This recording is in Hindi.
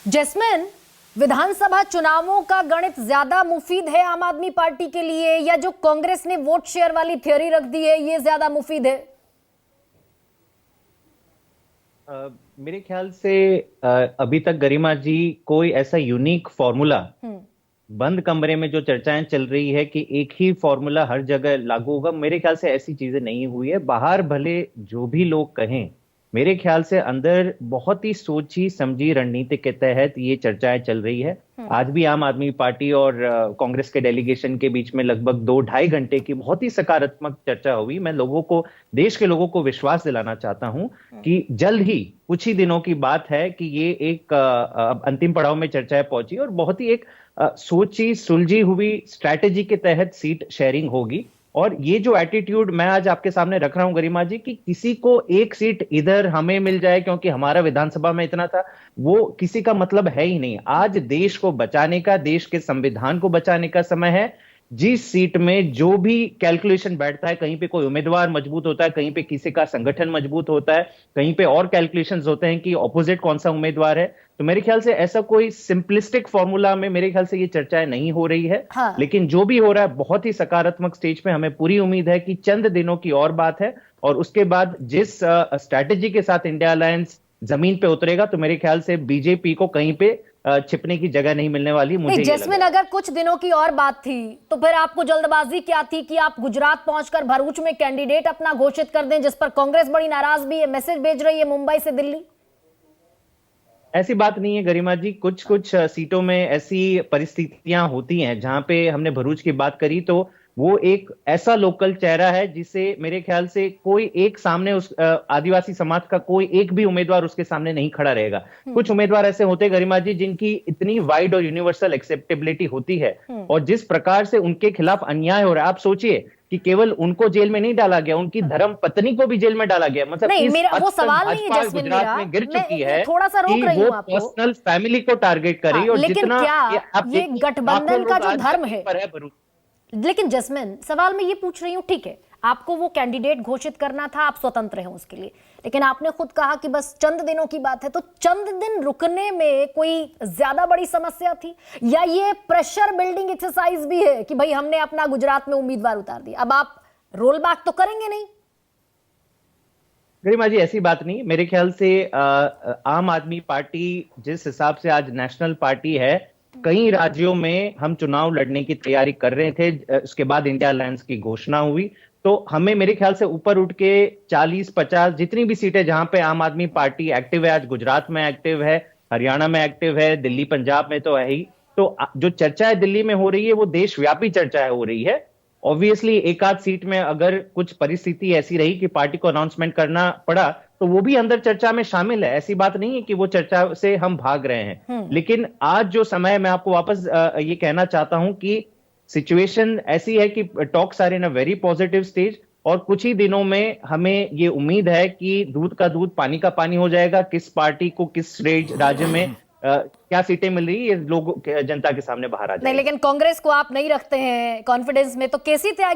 जैस्मिन, विधानसभा चुनावों का गणित ज्यादा मुफीद है आम आदमी पार्टी के लिए, या जो कांग्रेस ने वोट शेयर वाली थ्योरी रख दी है ये ज्यादा मुफीद है? मेरे ख्याल से अभी तक गरिमा जी कोई ऐसा यूनिक फॉर्मूला बंद कमरे में जो चर्चाएं चल रही है कि एक ही फॉर्मूला हर जगह लागू होगा, मेरे ख्याल से ऐसी चीजें नहीं हुई है। बाहर भले जो भी लोग कहें, मेरे ख्याल से अंदर बहुत ही सोची समझी रणनीति के तहत ये चर्चाएं चल रही है। आज भी आम आदमी पार्टी और कांग्रेस के डेलीगेशन के बीच में लगभग 2-2.5 घंटे की बहुत ही सकारात्मक चर्चा हुई। मैं लोगों को, देश के लोगों को विश्वास दिलाना चाहता हूं कि जल्द ही, कुछ ही दिनों की बात है कि ये एक अंतिम पड़ाव में चर्चाएं पहुंची और बहुत ही एक सोची सुलझी हुई स्ट्रैटेजी के तहत सीट शेयरिंग होगी। और ये जो एटीट्यूड मैं आज आपके सामने रख रहा हूं गरिमा जी, कि किसी को एक सीट इधर हमें मिल जाए क्योंकि हमारा विधानसभा में इतना था, वो किसी का मतलब है ही नहीं। आज देश को बचाने का, देश के संविधान को बचाने का समय है। जिस सीट में जो भी कैलकुलेशन बैठता है, कहीं पे कोई उम्मीदवार मजबूत होता है, कहीं पे किसी का संगठन मजबूत होता है, कहीं पे और कैलकुलेशंस होते हैं कि ऑपोजिट कौन सा उम्मीदवार है। तो मेरे ख्याल से ऐसा कोई सिंपलिस्टिक फॉर्मूला में मेरे ख्याल से ये चर्चाएं नहीं हो रही है। हाँ। लेकिन जो भी हो रहा है बहुत ही सकारात्मक स्टेज पे, हमें पूरी उम्मीद है कि चंद दिनों की और बात है और उसके बाद जिस स्ट्रैटेजी के साथ इंडिया अलायंस जमीन पे उतरेगा, तो मेरे ख्याल से बीजेपी को कहीं पे छिपने की जगह नहीं मिलने वाली। मुझे जैस्मिन, अगर कुछ दिनों की और बात थी तो फिर आपको जल्दबाजी क्या थी कि आप गुजरात पहुंचकर भरूच में कैंडिडेट अपना घोषित कर दें, जिस पर कांग्रेस बड़ी नाराज भी है, मैसेज भेज रही है मुंबई से दिल्ली? ऐसी बात नहीं है गरिमा जी। कुछ कुछ सीटों में ऐसी परिस्थितियां होती हैं जहां पे हमने भरूच की बात करी, तो वो एक ऐसा लोकल चेहरा है जिसे मेरे ख्याल से कोई एक सामने, उस आदिवासी समाज का कोई एक भी उम्मीदवार उसके सामने नहीं खड़ा रहेगा। कुछ उम्मीदवार ऐसे होते हैं गरिमा जी जिनकी इतनी वाइड और यूनिवर्सल एक्सेप्टेबिलिटी होती है, और जिस प्रकार से उनके खिलाफ अन्याय हो रहा है, आप सोचिए कि केवल उनको जेल में नहीं डाला गया, उनकी धर्म पत्नी को भी जेल में डाला गया। मतलब नहीं, इस मेरा वो हद तक सवाल नहीं है भाजपा जैस्मिन। गुजरात में गिर चुकी है थोड़ा सा रोक कि रही वो हूं आपको। पर्सनल फैमिली को टारगेट कर रही है। और लेकिन जितना क्या आप ये देखिए, गठबंधन का जो धर्म है, भरूच। लेकिन जैस्मिन, सवाल मैं ये पूछ रही हूँ, ठीक है आपको वो कैंडिडेट घोषित करना था, आप स्वतंत्र हैं उसके लिए, लेकिन आपने खुद कहा कि बस चंद दिनों की बात है, तो चंद दिन रुकने में कोई ज्यादा बड़ी समस्या थी, या ये प्रेशर बिल्डिंग एक्सरसाइज भी है कि भाई हमने अपना गुजरात में उम्मीदवार उतार दिया, अब आप रोल बैक तो करेंगे नहीं? गरिमा जी, ऐसी बात नहीं। मेरे ख्याल से आम आदमी पार्टी जिस हिसाब से आज नेशनल पार्टी है, कई राज्यों में हम चुनाव लड़ने की तैयारी कर रहे थे। उसके बाद इंडिया अलायंस की घोषणा हुई, तो हमें मेरे ख्याल से ऊपर उठ के 40-50 जितनी भी सीटें जहां पे आम आदमी पार्टी एक्टिव है, आज गुजरात में एक्टिव है, हरियाणा में एक्टिव है, दिल्ली पंजाब में तो है ही। तो जो चर्चा है दिल्ली में हो रही है, वो देशव्यापी चर्चा हो रही है। ऑब्वियसली एक आध सीट में अगर कुछ परिस्थिति ऐसी रही कि पार्टी को अनाउंसमेंट करना पड़ा, तो वो भी अंदर चर्चा में शामिल है। ऐसी बात नहीं है कि वो चर्चा से हम भाग रहे हैं। लेकिन आज जो समय, मैं आपको वापस ये कहना चाहता हूं कि सिचुएशन ऐसी है कि talks are in a very positive stage, और कुछ ही दिनों में हमें ये उम्मीद है कि दूध का दूध पानी का पानी हो जाएगा। किस पार्टी को किस राज्य में क्या सीटें मिल रही है, ये लोग जनता के सामने बाहर आ जाएगा। नहीं, लेकिन कांग्रेस को आप नहीं रखते हैं कॉन्फिडेंस में, तो कैसी